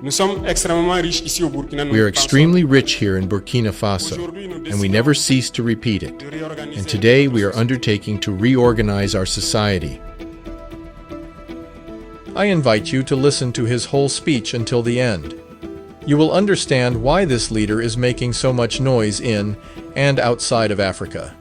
We are extremely rich here in Burkina Faso, and we never cease to repeat it. And today we are undertaking to reorganize our society. I invite you to listen to his whole speech until the end. You will understand why this leader is making so much noise in and outside of Africa.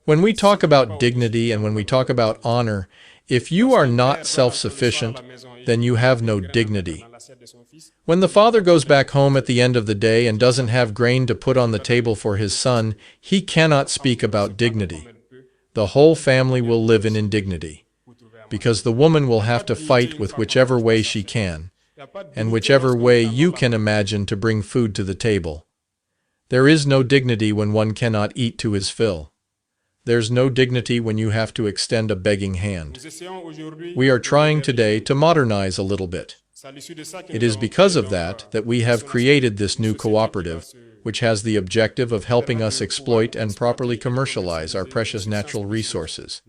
When we talk about dignity and when we talk about honor, if you are not self-sufficient, then you have no dignity. When the father goes back home at the end of the day and doesn't have grain to put on the table for his son, he cannot speak about dignity. The whole family will live in indignity, because the woman will have to fight with whichever way she can, and whichever way you can imagine to bring food to the table. There is no dignity when one cannot eat to his fill. There's no dignity when you have to extend a begging hand. We are trying today to modernize a little bit. It is because of that that we have created this new cooperative, which has the objective of helping us exploit and properly commercialize our precious natural resources.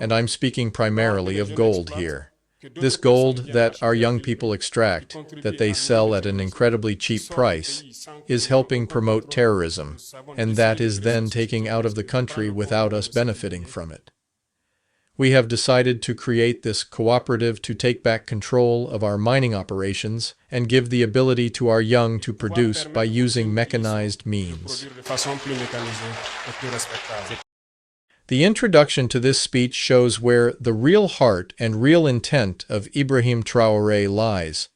And I'm speaking primarily of gold here. This gold that our young people extract, that they sell at an incredibly cheap price, is helping promote terrorism, and that is then taking out of the country without us benefiting from it. We have decided to create this cooperative to take back control of our mining operations and give the ability to our young to produce by using mechanized means. The introduction to this speech shows where the real heart and real intent of Ibrahim Traoré lies.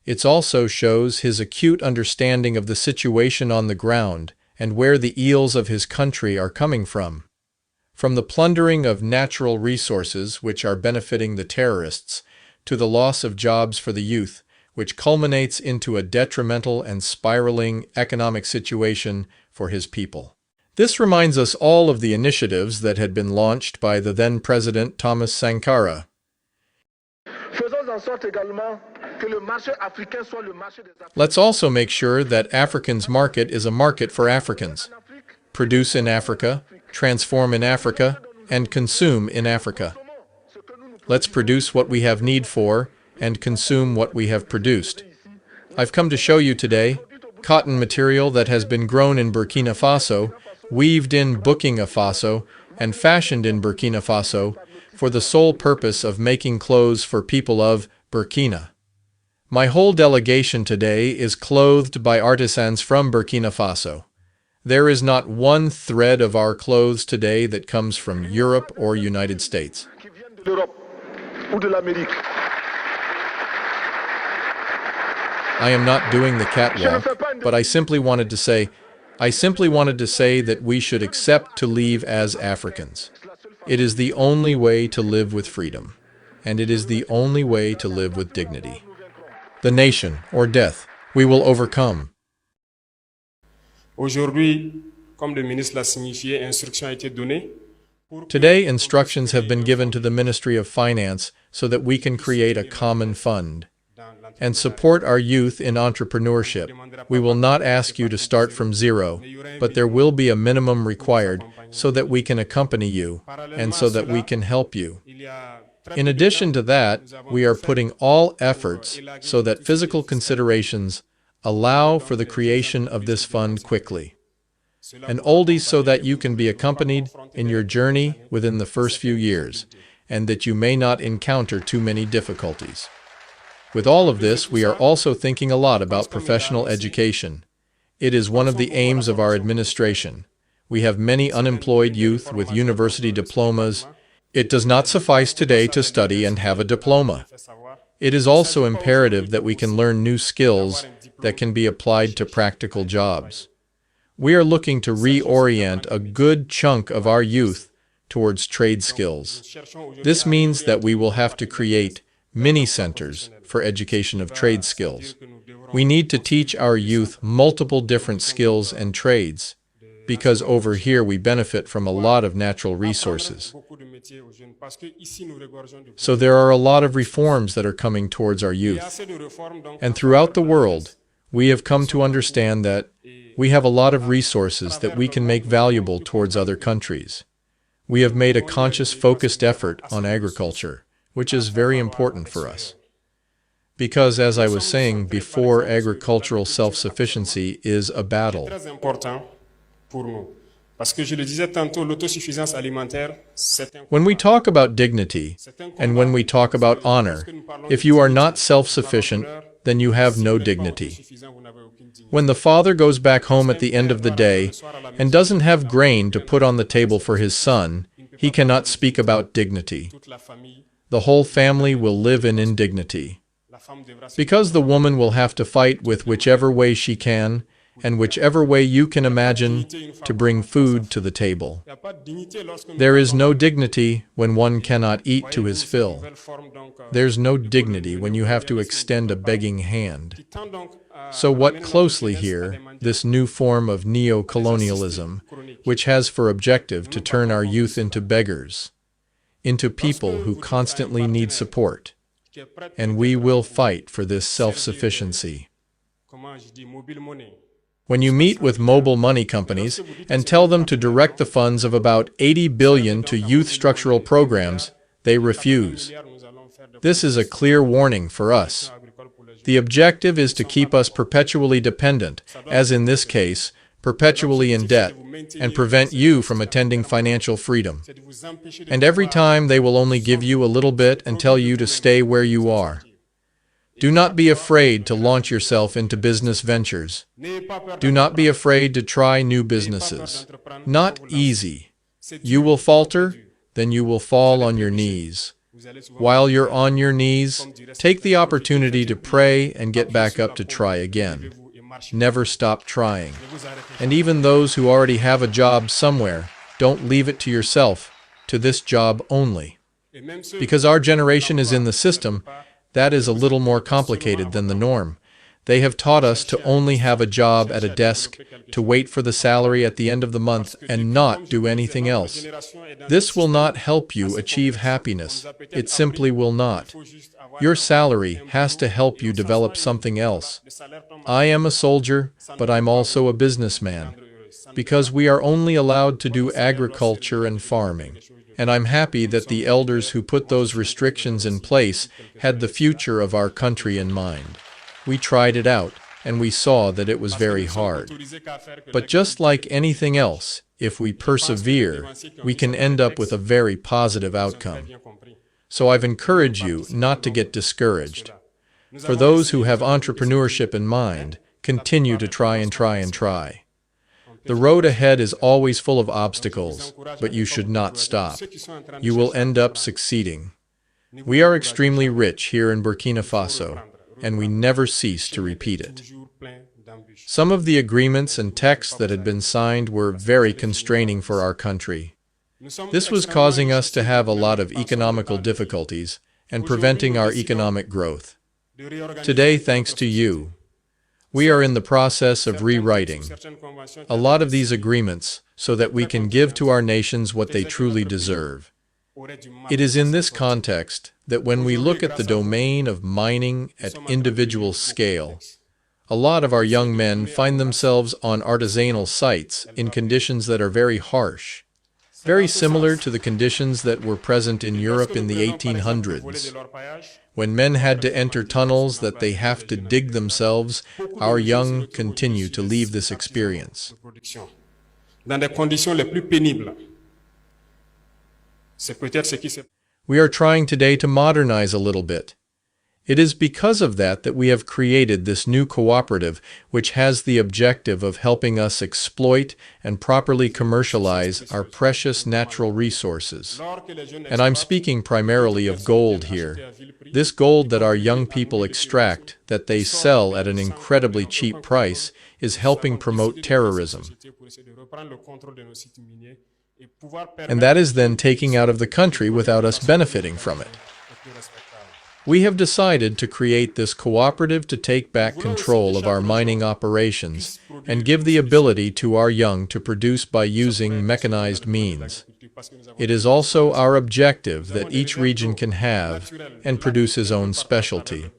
It also shows his acute understanding of the situation on the ground and where the ills of his country are coming from. From the plundering of natural resources, which are benefiting the terrorists, to the loss of jobs for the youth, which culminates into a detrimental and spiraling economic situation for his people. This reminds us all of the initiatives that had been launched by the then President Thomas Sankara. Let's also make sure that Africans' market is a market for Africans. Produce in Africa, transform in Africa, and consume in Africa. Let's produce what we have need for and consume what we have produced. I've come to show you today cotton material that has been grown in Burkina Faso, weaved in Burkina Faso, and fashioned in Burkina Faso for the sole purpose of making clothes for people of Burkina. My whole delegation today is clothed by artisans from Burkina Faso. There is not one thread of our clothes today that comes from Europe or United States. I am not doing the catwalk, but I simply wanted to say that we should accept to leave as Africans. It is the only way to live with freedom, and it is the only way to live with dignity. The nation, or death, we will overcome. Today, instructions have been given to the Ministry of Finance so that we can create a common fund and support our youth in entrepreneurship. We will not ask you to start from zero, but there will be a minimum required so that we can accompany you and so that we can help you. In addition to that, we are putting all efforts so that physical considerations allow for the creation of this fund quickly. And oldies so that you can be accompanied in your journey within the first few years, and that you may not encounter too many difficulties. With all of this, we are also thinking a lot about professional education. It is one of the aims of our administration. We have many unemployed youth with university diplomas. It does not suffice today to study and have a diploma. It is also imperative that we can learn new skills that can be applied to practical jobs. We are looking to reorient a good chunk of our youth towards trade skills. This means that we will have to create mini-centers for education of trade skills. We need to teach our youth multiple different skills and trades, because over here we benefit from a lot of natural resources. So there are a lot of reforms that are coming towards our youth. And throughout the world, we have come to understand that we have a lot of resources that we can make valuable towards other countries. We have made a conscious, focused effort on agriculture. which is very important for us. Because, as I was saying before, agricultural self-sufficiency is a battle. When we talk about dignity, and when we talk about honor, if you are not self-sufficient, then you have no dignity. When the father goes back home at the end of the day and doesn't have grain to put on the table for his son, he cannot speak about dignity. The whole family will live in indignity. Because the woman will have to fight with whichever way she can, and whichever way you can imagine, to bring food to the table. There is no dignity when one cannot eat to his fill. There's no dignity when you have to extend a begging hand. So what closely here, this new form of neo-colonialism, which has for objective to turn our youth into beggars, into people who constantly need support. And we will fight for this self-sufficiency. When you meet with mobile money companies and tell them to direct the funds of about 80 billion to youth structural programs, they refuse. This is a clear warning for us. The objective is to keep us perpetually dependent, as in this case, perpetually in debt, and prevent you from attending financial freedom. And every time they will only give you a little bit and tell you to stay where you are. Do not be afraid to launch yourself into business ventures. Do not be afraid to try new businesses. Not easy. You will falter, then you will fall on your knees. While you're on your knees, take the opportunity to pray and get back up to try again. Never stop trying. And even those who already have a job somewhere, don't leave it to yourself, to this job only. Because our generation is in the system, that is a little more complicated than the norm. They have taught us to only have a job at a desk, to wait for the salary at the end of the month and not do anything else. This will not help you achieve happiness. It simply will not. Your salary has to help you develop something else. I am a soldier, but I'm also a businessman, because we are only allowed to do agriculture and farming. And I'm happy that the elders who put those restrictions in place had the future of our country in mind. We tried it out, and we saw that it was very hard. But just like anything else, if we persevere, we can end up with a very positive outcome. So I've encouraged you not to get discouraged. For those who have entrepreneurship in mind, continue to try and try and try. The road ahead is always full of obstacles, but you should not stop. You will end up succeeding. We are extremely rich here in Burkina Faso, and we never cease to repeat it. Some of the agreements and texts that had been signed were very constraining for our country. This was causing us to have a lot of economical difficulties and preventing our economic growth. Today, thanks to you, we are in the process of rewriting a lot of these agreements so that we can give to our nations what they truly deserve. It is in this context that when we look at the domain of mining at individual scale, a lot of our young men find themselves on artisanal sites in conditions that are very harsh, very similar to the conditions that were present in Europe in the 1800s. When men had to enter tunnels that they have to dig themselves, our young continue to leave this experience. We are trying today to modernize a little bit. It is because of that that we have created this new cooperative which has the objective of helping us exploit and properly commercialize our precious natural resources. And I'm speaking primarily of gold here. This gold that our young people extract, that they sell at an incredibly cheap price, is helping promote terrorism. And that is then taking out of the country without us benefiting from it. We have decided to create this cooperative to take back control of our mining operations and give the ability to our young to produce by using mechanized means. It is also our objective that each region can have and produce his own specialty.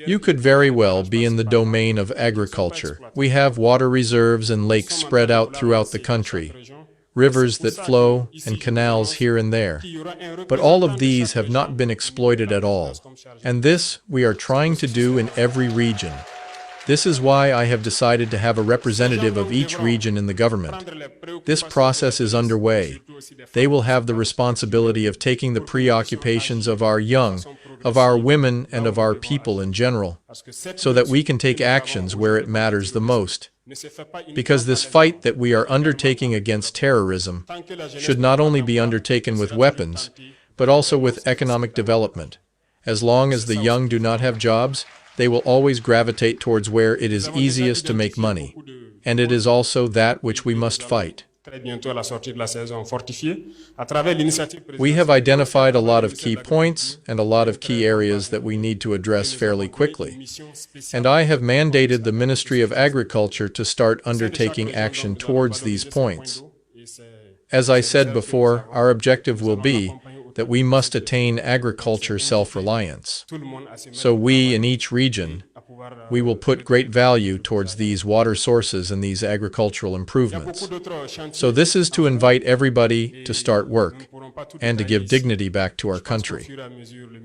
You could very well be in the domain of agriculture. We have water reserves and lakes spread out throughout the country. rivers that flow, and canals here and there. But all of these have not been exploited at all. And this we are trying to do in every region. This is why I have decided to have a representative of each region in the government. This process is underway. They will have the responsibility of taking the preoccupations of our young, of our women, and of our people in general, so that we can take actions where it matters the most. Because this fight that we are undertaking against terrorism should not only be undertaken with weapons, but also with economic development. As long as the young do not have jobs, they will always gravitate towards where it is easiest to make money. And it is also that which we must fight. We have identified a lot of key points and a lot of key areas that we need to address fairly quickly. And I have mandated the Ministry of Agriculture to start undertaking action towards these points. As I said before, our objective will be that we must attain agriculture self-reliance. So we, in each region, we will put great value towards these water sources and these agricultural improvements. So this is to invite everybody to start work and to give dignity back to our country.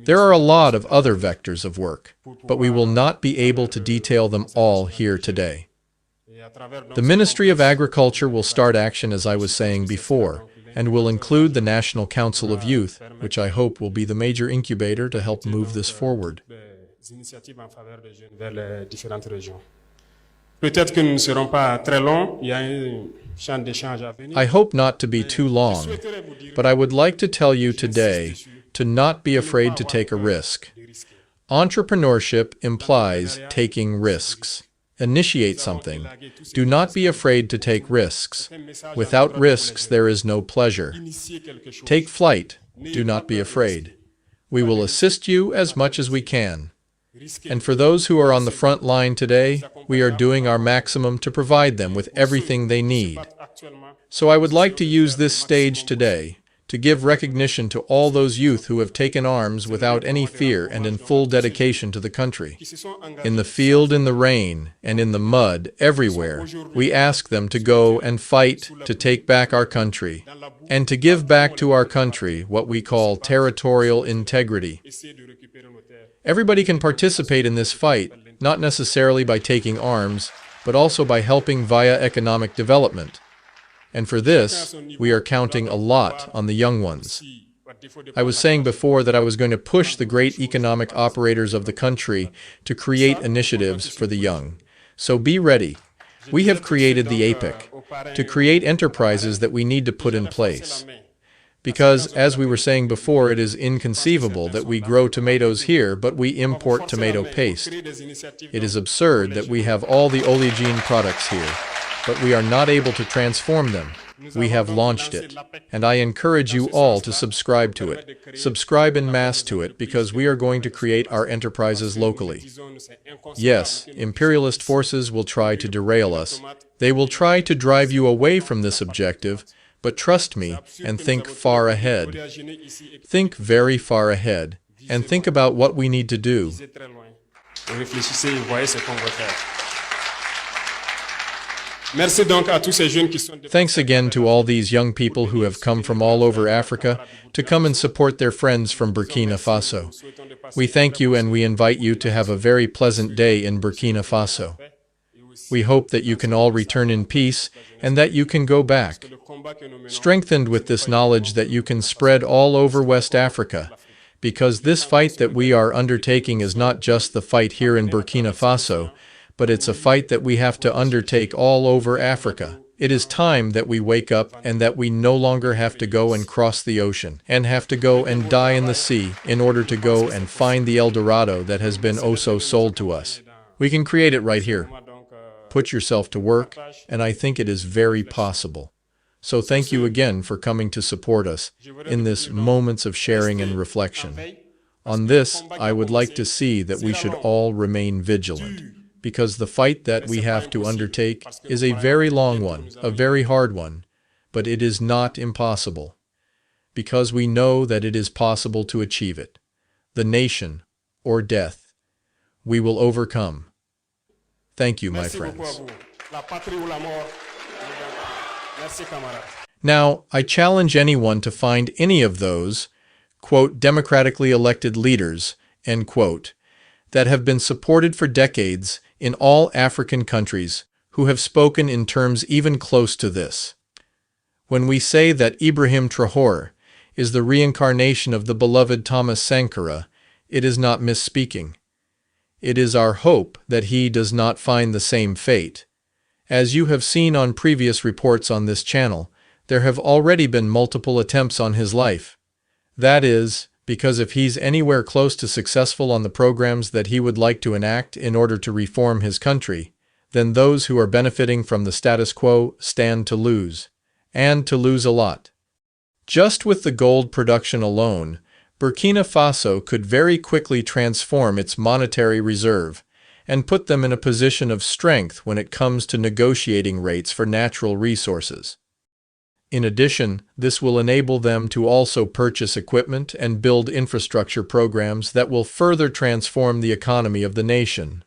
There are a lot of other vectors of work, but we will not be able to detail them all here today. The Ministry of Agriculture will start action, as I was saying before, and will include the National Council of Youth, which I hope will be the major incubator to help move this forward. I hope not to be too long, but I would like to tell you today to not be afraid to take a risk. Entrepreneurship implies taking risks. Initiate something. Do not be afraid to take risks. Without risks, there is no pleasure. Take flight. Do not be afraid. We will assist you as much as we can. And for those who are on the front line today, we are doing our maximum to provide them with everything they need. So I would like to use this stage today to give recognition to all those youth who have taken arms without any fear and in full dedication to the country. In the field, in the rain, and in the mud, everywhere, we ask them to go and fight to take back our country, and to give back to our country what we call territorial integrity. Everybody can participate in this fight, not necessarily by taking arms, but also by helping via economic development. And for this, we are counting a lot on the young ones. I was saying before that I was going to push the great economic operators of the country to create initiatives for the young. So be ready. We have created the APEC to create enterprises that we need to put in place. Because, as we were saying before, it is inconceivable that we grow tomatoes here, but we import tomato paste. It is absurd that we have all the oleagine products here, but we are not able to transform them. We have launched it, and I encourage you all to subscribe to it. Subscribe en masse to it, because we are going to create our enterprises locally. Yes, imperialist forces will try to derail us. They will try to drive you away from this objective, but trust me and think far ahead. Think very far ahead, and think about what we need to do. Thanks again to all these young people who have come from all over Africa to come and support their friends from Burkina Faso. We thank you and we invite you to have a very pleasant day in Burkina Faso. We hope that you can all return in peace and that you can go back, strengthened with this knowledge that you can spread all over West Africa, because this fight that we are undertaking is not just the fight here in Burkina Faso, but it's a fight that we have to undertake all over Africa. It is time that we wake up and that we no longer have to go and cross the ocean and have to go and die in the sea in order to go and find the El Dorado that has been oh so sold to us. We can create it right here. Put yourself to work, and I think it is very possible. So thank you again for coming to support us in this moments of sharing and reflection. On this, I would like to see that we should all remain vigilant, because the fight that we have to undertake is a very long one, a very hard one, but it is not impossible, because we know that it is possible to achieve it. The nation, or death. We will overcome. Thank you, my friends. Now, I challenge anyone to find any of those, quote, democratically elected leaders, end quote, that have been supported for decades in all African countries who have spoken in terms even close to this. When we say that Ibrahim Traoré is the reincarnation of the beloved Thomas Sankara, it is not misspeaking. It is our hope that he does not find the same fate. As you have seen on previous reports on this channel, there have already been multiple attempts on his life. That is, because if he's anywhere close to successful on the programs that he would like to enact in order to reform his country, then those who are benefiting from the status quo stand to lose, and to lose a lot. Just with the gold production alone, Burkina Faso could very quickly transform its monetary reserve and put them in a position of strength when it comes to negotiating rates for natural resources. In addition, this will enable them to also purchase equipment and build infrastructure programs that will further transform the economy of the nation.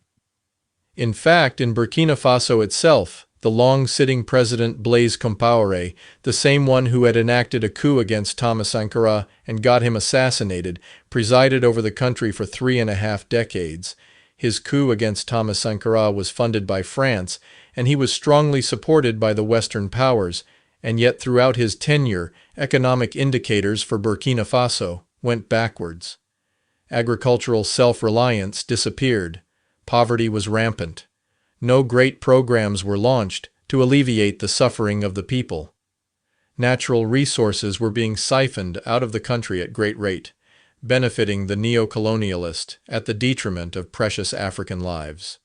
In fact, in Burkina Faso itself, the long-sitting president Blaise Compaoré, the same one who had enacted a coup against Thomas Sankara and got him assassinated, presided over the country for 3.5 decades. His coup against Thomas Sankara was funded by France, and he was strongly supported by the Western powers, and yet throughout his tenure, economic indicators for Burkina Faso went backwards. Agricultural self-reliance disappeared. Poverty was rampant. No great programs were launched to alleviate the suffering of the people. Natural resources were being siphoned out of the country at great rate, benefiting the neo-colonialist at the detriment of precious African lives.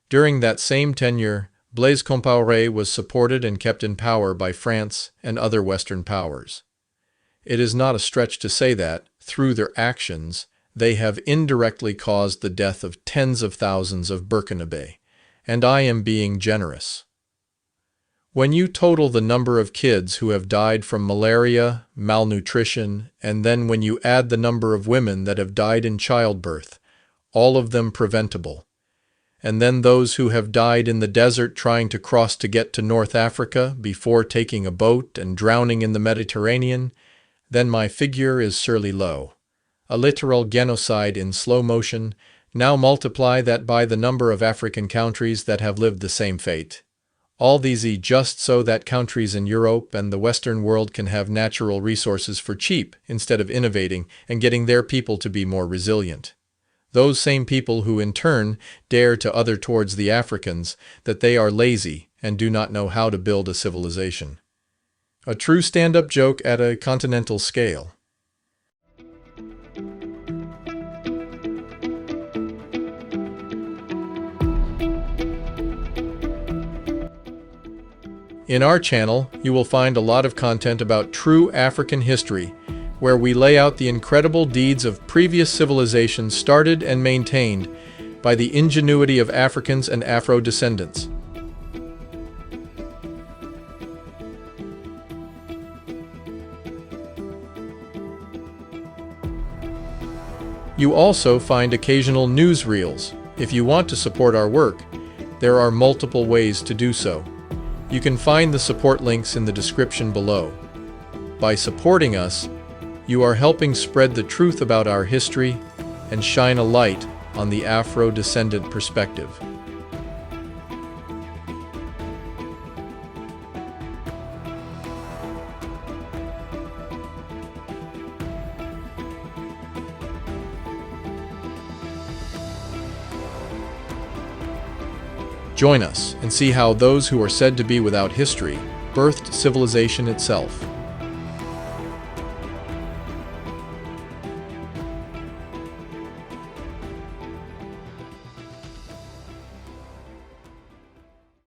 During that same tenure, Blaise Compaoré was supported and kept in power by France and other Western powers. It is not a stretch to say that, through their actions, they have indirectly caused the death of tens of thousands of Burkinabés, and I am being generous. When you total the number of kids who have died from malaria, malnutrition, and then when you add the number of women that have died in childbirth, all of them preventable, and then those who have died in the desert trying to cross to get to North Africa before taking a boat and drowning in the Mediterranean, then my figure is surely low. A literal genocide in slow motion. Now multiply that by the number of African countries that have lived the same fate. All these just so that countries in Europe and the Western world can have natural resources for cheap instead of innovating and getting their people to be more resilient. Those same people who in turn dare to utter towards the Africans that they are lazy and do not know how to build a civilization. A true stand-up joke at a continental scale. In our channel, you will find a lot of content about true African history, where we lay out the incredible deeds of previous civilizations started and maintained by the ingenuity of Africans and Afro-descendants. You also find occasional newsreels. If you want to support our work, there are multiple ways to do so. You can find the support links in the description below. By supporting us, you are helping spread the truth about our history and shine a light on the Afro-descendant perspective. Join us and see how those who are said to be without history birthed civilization itself.